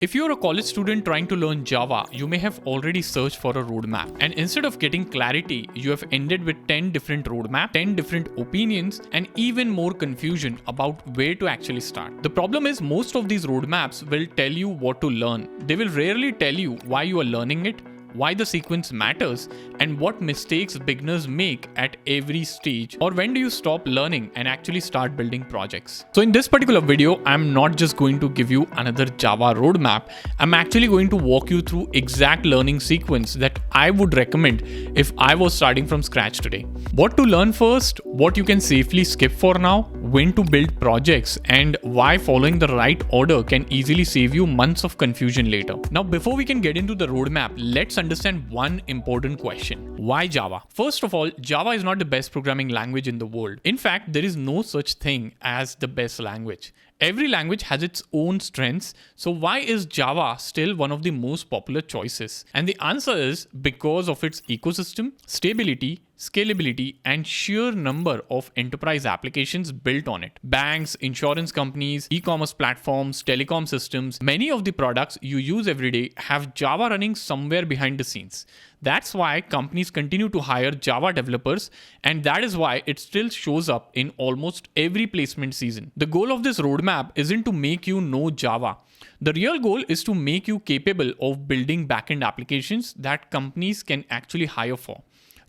If you're a college student trying to learn Java, you may have already searched for a roadmap. And instead of getting clarity, you have ended with 10 different roadmaps, 10 different opinions, and even more confusion about where to actually start. The problem is most of these roadmaps will tell you what to learn. They will rarely tell you why you are learning it, why the sequence matters, and what mistakes beginners make at every stage, or when do you stop learning and actually start building projects. So in this particular video, I'm not just going to give you another Java roadmap, I'm actually going to walk you through exact learning sequence that I would recommend if I was starting from scratch today. What to learn first, what you can safely skip for now, when to build projects, and why following the right order can easily save you months of confusion later. Now before we can get into the roadmap, let's understand one important question. Why Java? First of all, Java is not the best programming language in the world. In fact, there is no such thing as the best language. Every language has its own strengths, so why is Java still one of the most popular choices? And the answer is because of its ecosystem, stability, scalability, and sheer number of enterprise applications built on it. Banks, insurance companies, e-commerce platforms, telecom systems, many of the products you use every day have Java running somewhere behind the scenes. That's why companies continue to hire Java developers, and that is why it still shows up in almost every placement season. The goal of this roadmap isn't to make you know Java. The real goal is to make you capable of building backend applications that companies can actually hire for.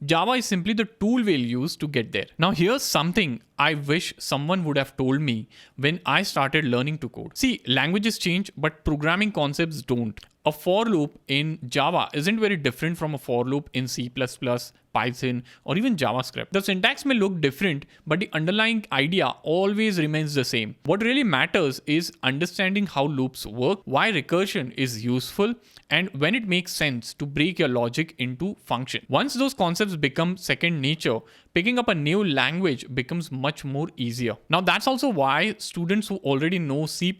Java is simply the tool we'll use to get there. Now here's something I wish someone would have told me when I started learning to code. See, languages change, but programming concepts don't. A for loop in Java isn't very different from a for loop in C++, Python, or even JavaScript. The syntax may look different, but the underlying idea always remains the same. What really matters is understanding how loops work, why recursion is useful, and when it makes sense to break your logic into function. Once those concepts become second nature, picking up a new language becomes much more easier. Now that's also why students who already know C++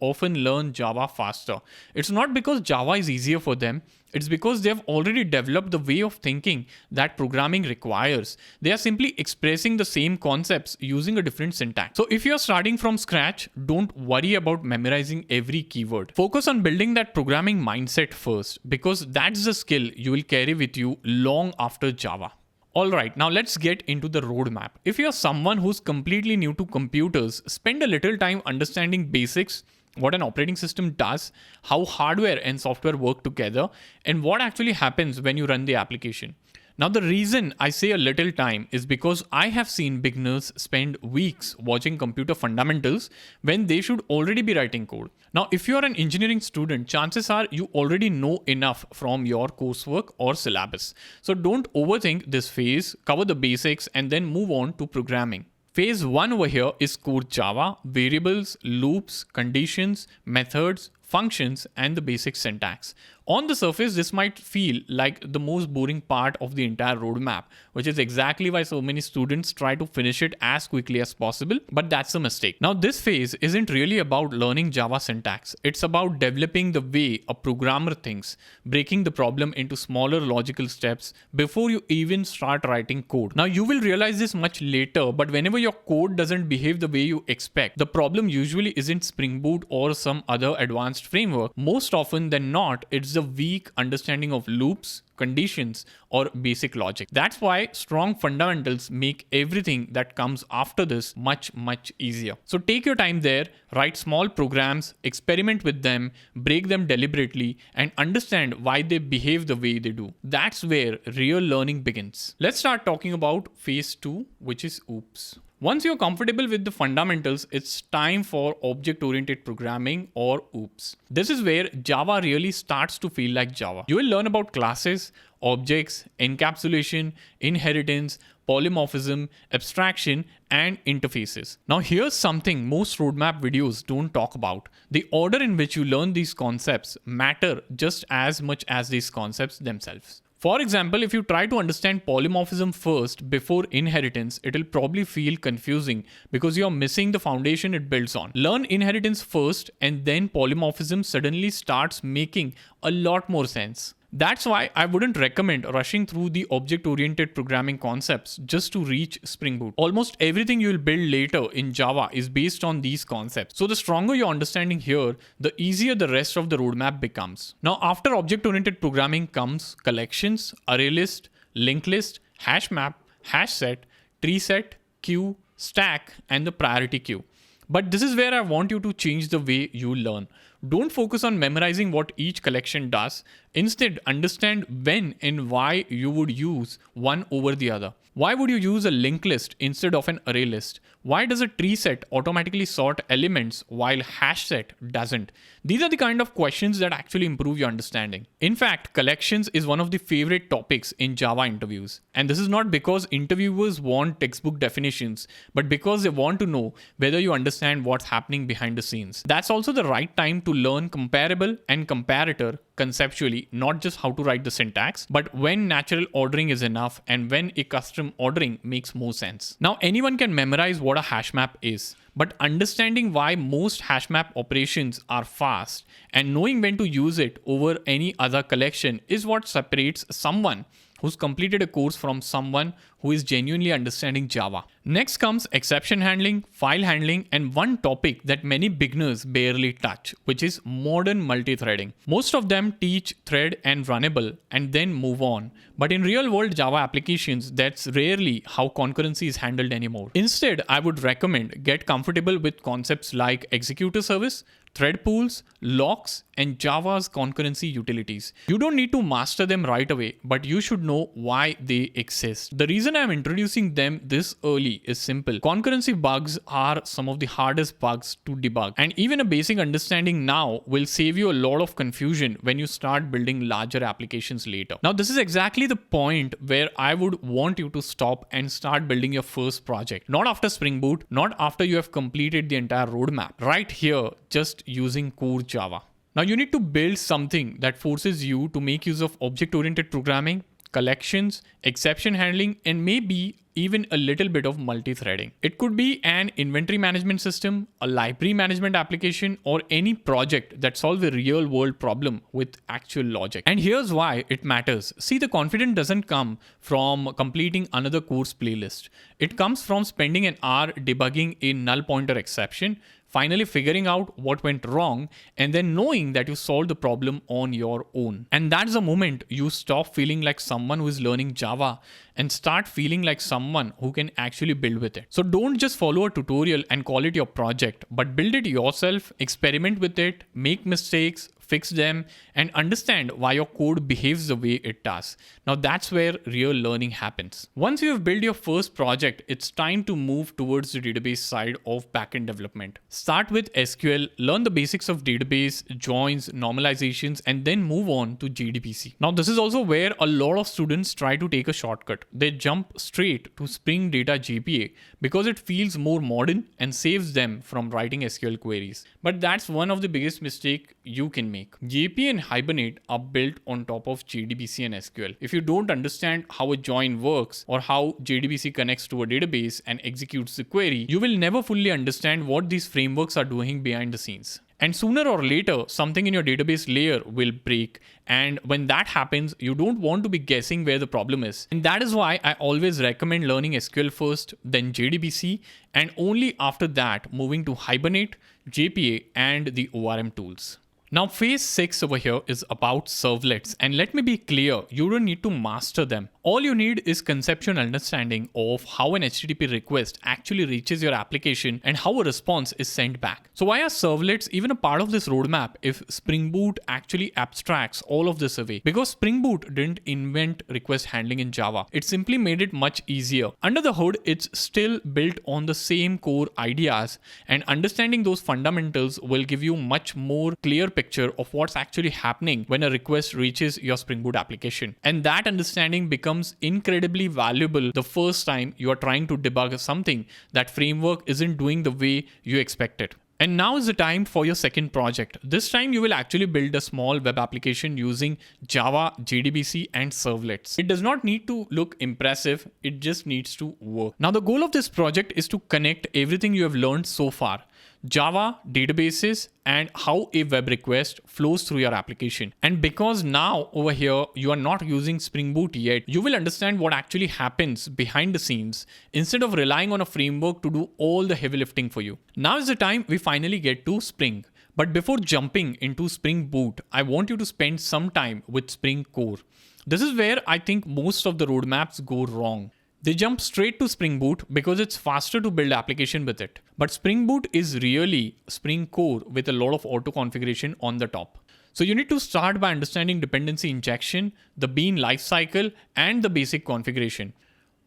often learn Java faster. It's not because Java is easier for them, it's because they have already developed the way of thinking that programming requires. They are simply expressing the same concepts using a different syntax. So if you're starting from scratch, don't worry about memorizing every keyword. Focus on building that programming mindset first, because that's the skill you will carry with you long after Java. Alright, now let's get into the roadmap. If you're someone who's completely new to computers, spend a little time understanding basics, what an operating system does, how hardware and software work together, and what actually happens when you run the application. Now the reason I say a little time is because I have seen beginners spend weeks watching computer fundamentals when they should already be writing code. Now if you are an engineering student, chances are you already know enough from your coursework or syllabus. So don't overthink this phase, cover the basics, and then move on to programming. Phase 1 over here is core Java, variables, loops, conditions, methods, functions, and the basic syntax. On the surface, this might feel like the most boring part of the entire roadmap, which is exactly why so many students try to finish it as quickly as possible, but that's a mistake. Now, this phase isn't really about learning Java syntax. It's about developing the way a programmer thinks, breaking the problem into smaller logical steps before you even start writing code. Now, you will realize this much later, but whenever your code doesn't behave the way you expect, the problem usually isn't Spring Boot or some other advanced framework. Most often than not, it's the weak understanding of loops, conditions, or basic logic. That's why strong fundamentals make everything that comes after this much easier. So take your time there, write small programs, experiment with them, break them deliberately, and understand why they behave the way they do. That's where real learning begins. Let's start talking about phase 2, which is OOPS. Once you're comfortable with the fundamentals, it's time for object-oriented programming, or OOPS. This is where Java really starts to feel like Java. You will learn about classes, objects, encapsulation, inheritance, polymorphism, abstraction, and interfaces. Now here's something most roadmap videos don't talk about. The order in which you learn these concepts matter just as much as these concepts themselves. For example, if you try to understand polymorphism first before inheritance, it'll probably feel confusing because you're missing the foundation it builds on. Learn inheritance first and then polymorphism suddenly starts making a lot more sense. That's why I wouldn't recommend rushing through the object-oriented programming concepts just to reach Spring Boot. Almost everything you'll build later in Java is based on these concepts. So the stronger your understanding here, the easier the rest of the roadmap becomes. Now, after object-oriented programming comes collections, array list, linked list, hash map, hash set, tree set, queue, stack, and the priority queue. But this is where I want you to change the way you learn. Don't focus on memorizing what each collection does. Instead, understand when and why you would use one over the other. Why would you use a linked list instead of an array list? Why does a tree set automatically sort elements while hash set doesn't? These are the kind of questions that actually improve your understanding. In fact, collections is one of the favorite topics in Java interviews. And this is not because interviewers want textbook definitions, but because they want to know whether you understand what's happening behind the scenes. That's also the right time to learn comparable and comparator conceptually, not just how to write the syntax, but when natural ordering is enough and when a custom ordering makes more sense. Now, anyone can memorize what a hash map is, but understanding why most hash map operations are fast and knowing when to use it over any other collection is what separates someone who's completed a course from someone who is genuinely understanding Java. Next comes exception handling, file handling, and one topic that many beginners barely touch, which is modern multithreading. Most of them teach thread and runnable and then move on. But in real world Java applications, that's rarely how concurrency is handled anymore. Instead, I would recommend get comfortable with concepts like executor service, thread pools, locks, and Java's concurrency utilities. You don't need to master them right away, but you should know why they exist. The reason I'm introducing them this early is simple. Concurrency bugs are some of the hardest bugs to debug, and even a basic understanding now will save you a lot of confusion when you start building larger applications later. Now, this is exactly the point where I would want you to stop and start building your first project. Not after Spring Boot, not after you have completed the entire roadmap. Right here, just using core Java. Now you need to build something that forces you to make use of object-oriented programming, collections, exception handling, and maybe even a little bit of multi-threading. It could be an inventory management system, a library management application, or any project that solves a real-world problem with actual logic. And here's why it matters. See, the confidence doesn't come from completing another course playlist. It comes from spending an hour debugging a null pointer exception, finally figuring out what went wrong, and then knowing that you solved the problem on your own. And that's the moment you stop feeling like someone who is learning Java and start feeling like someone who can actually build with it. So don't just follow a tutorial and call it your project, but build it yourself, experiment with it, make mistakes, fix them, and understand why your code behaves the way it does. Now that's where real learning happens. Once you have built your first project, it's time to move towards the database side of backend development. Start with SQL, learn the basics of database, joins, normalizations, and then move on to JDBC. Now this is also where a lot of students try to take a shortcut. They jump straight to Spring Data JPA because it feels more modern and saves them from writing SQL queries. But that's one of the biggest mistakes you can make. JPA and Hibernate are built on top of JDBC and SQL. If you don't understand how a join works or how JDBC connects to a database and executes the query, you will never fully understand what these frameworks are doing behind the scenes. And sooner or later, something in your database layer will break. And when that happens, you don't want to be guessing where the problem is. And that is why I always recommend learning SQL first, then JDBC, and only after that moving to Hibernate, JPA, and the ORM tools. Now phase 6 over here is about servlets, and let me be clear, you don't need to master them. All you need is conceptual understanding of how an HTTP request actually reaches your application and how a response is sent back. So why are servlets even a part of this roadmap if Spring Boot actually abstracts all of this away? Because Spring Boot didn't invent request handling in Java. It simply made it much easier. Under the hood, it's still built on the same core ideas, and understanding those fundamentals will give you much more clear picture of what's actually happening when a request reaches your Spring Boot application. And that understanding becomes incredibly valuable the first time you are trying to debug something that framework isn't doing the way you expect it. And now is the time for your second project. This time you will actually build a small web application using Java, JDBC, and servlets. It does not need to look impressive, it just needs to work. Now the goal of this project is to connect everything you have learned so far. Java, databases, and how a web request flows through your application. And because now over here you are not using Spring Boot yet, you will understand what actually happens behind the scenes instead of relying on a framework to do all the heavy lifting for you. Now is the time we finally get to Spring. But before jumping into Spring Boot, I want you to spend some time with Spring Core. This is where I think most of the roadmaps go wrong. They jump straight to Spring Boot because it's faster to build application with it. But Spring Boot is really Spring Core with a lot of auto configuration on the top. So you need to start by understanding dependency injection, the bean lifecycle, and the basic configuration.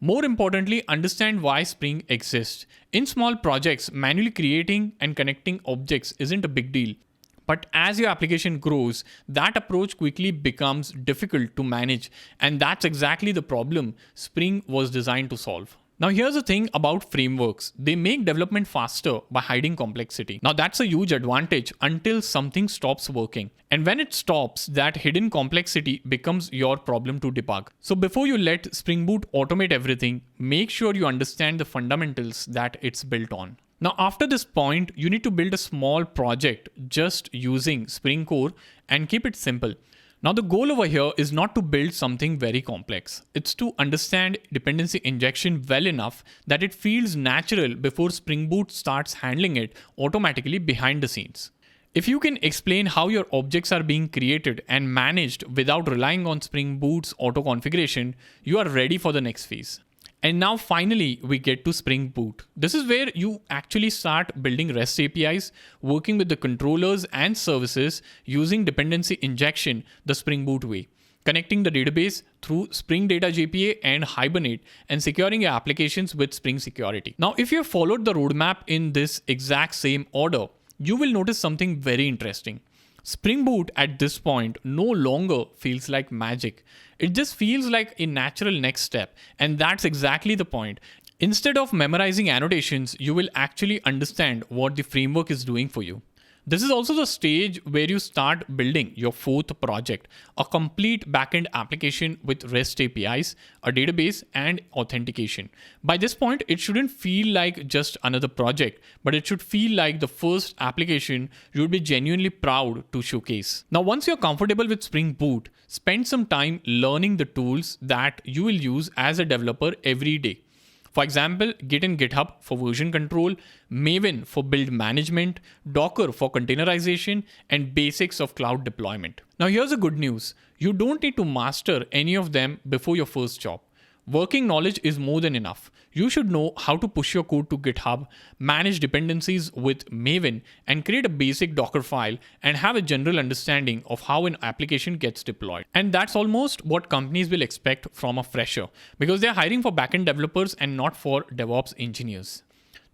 More importantly, understand why Spring exists. In small projects, manually creating and connecting objects isn't a big deal. But as your application grows, that approach quickly becomes difficult to manage. And that's exactly the problem Spring was designed to solve. Now here's the thing about frameworks. They make development faster by hiding complexity. Now that's a huge advantage until something stops working. And when it stops, that hidden complexity becomes your problem to debug. So before you let Spring Boot automate everything, make sure you understand the fundamentals that it's built on. Now, after this point, you need to build a small project just using Spring Core and keep it simple. Now, the goal over here is not to build something very complex. It's to understand dependency injection well enough that it feels natural before Spring Boot starts handling it automatically behind the scenes. If you can explain how your objects are being created and managed without relying on Spring Boot's auto configuration, you are ready for the next phase. And now finally, we get to Spring Boot. This is where you actually start building REST APIs, working with the controllers and services using dependency injection the Spring Boot way, connecting the database through Spring Data JPA and Hibernate, and securing your applications with Spring Security. Now, if you have followed the roadmap in this exact same order, you will notice something very interesting. Spring Boot at this point no longer feels like magic. It just feels like a natural next step, and that's exactly the point. Instead of memorizing annotations, you will actually understand what the framework is doing for you. This is also the stage where you start building your fourth project, a complete backend application with REST APIs, a database, and authentication. By this point, it shouldn't feel like just another project, but it should feel like the first application you would be genuinely proud to showcase. Now, once you're comfortable with Spring Boot, spend some time learning the tools that you will use as a developer every day. For example, Git and GitHub for version control, Maven for build management, Docker for containerization, and basics of cloud deployment. Now here's the good news. You don't need to master any of them before your first job. Working knowledge is more than enough. You should know how to push your code to GitHub, manage dependencies with Maven, and create a basic Docker file and have a general understanding of how an application gets deployed. And that's almost what companies will expect from a fresher because they're hiring for backend developers and not for DevOps engineers.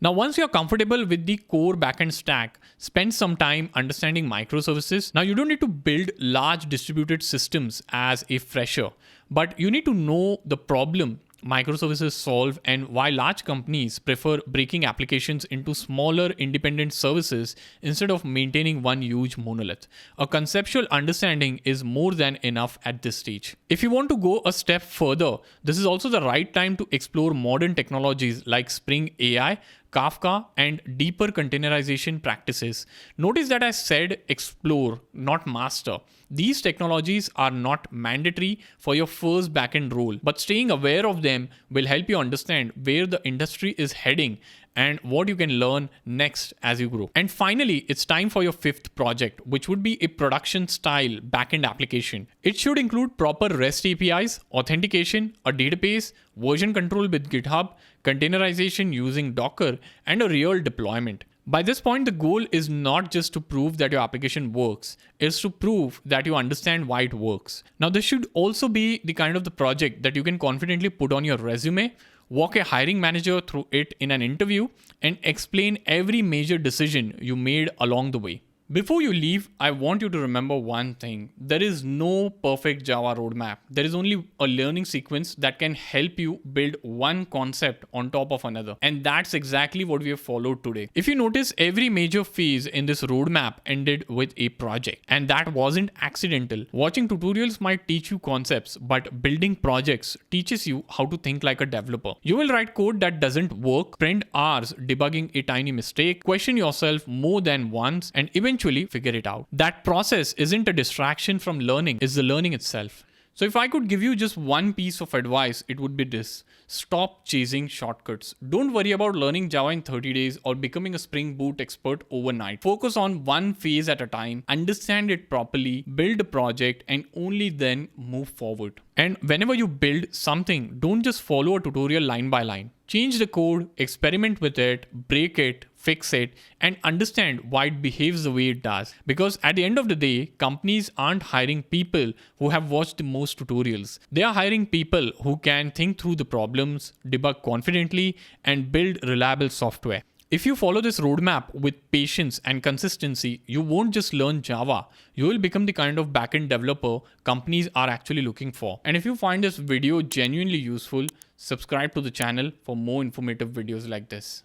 Now, once you're comfortable with the core backend stack, spend some time understanding microservices. Now, you don't need to build large distributed systems as a fresher, but you need to know the problem microservices solve and why large companies prefer breaking applications into smaller independent services instead of maintaining one huge monolith. A conceptual understanding is more than enough at this stage. If you want to go a step further, this is also the right time to explore modern technologies like Spring AI, Kafka, and deeper containerization practices. Notice that I said explore, not master. These technologies are not mandatory for your first backend role, but staying aware of them will help you understand where the industry is heading and what you can learn next as you grow. And finally, it's time for your fifth project, which would be a production style backend application. It should include proper REST APIs, authentication, a database, version control with GitHub, containerization using Docker, and a real deployment. By this point, the goal is not just to prove that your application works, it's to prove that you understand why it works. Now, this should also be the kind of the project that you can confidently put on your resume, walk a hiring manager through it in an interview, and explain every major decision you made along the way. Before you leave, I want you to remember one thing. There is no perfect Java roadmap. There is only a learning sequence that can help you build one concept on top of another. And that's exactly what we have followed today. If you notice, every major phase in this roadmap ended with a project. And that wasn't accidental. Watching tutorials might teach you concepts, but building projects teaches you how to think like a developer. You will write code that doesn't work, spend hours debugging a tiny mistake, question yourself more than once, and eventually figure it out. That process isn't a distraction from learning, it's the learning itself. So if I could give you just one piece of advice, it would be this. Stop chasing shortcuts. Don't worry about learning Java in 30 days or becoming a Spring Boot expert overnight. Focus on one phase at a time, understand it properly, build a project, and only then move forward. And whenever you build something, don't just follow a tutorial line by line. Change the code, experiment with it, break it, fix it, and understand why it behaves the way it does. Because at the end of the day, companies aren't hiring people who have watched the most tutorials. They are hiring people who can think through the problems, debug confidently, and build reliable software. If you follow this roadmap with patience and consistency, you won't just learn Java, you will become the kind of backend developer companies are actually looking for. And if you find this video genuinely useful, subscribe to the channel for more informative videos like this.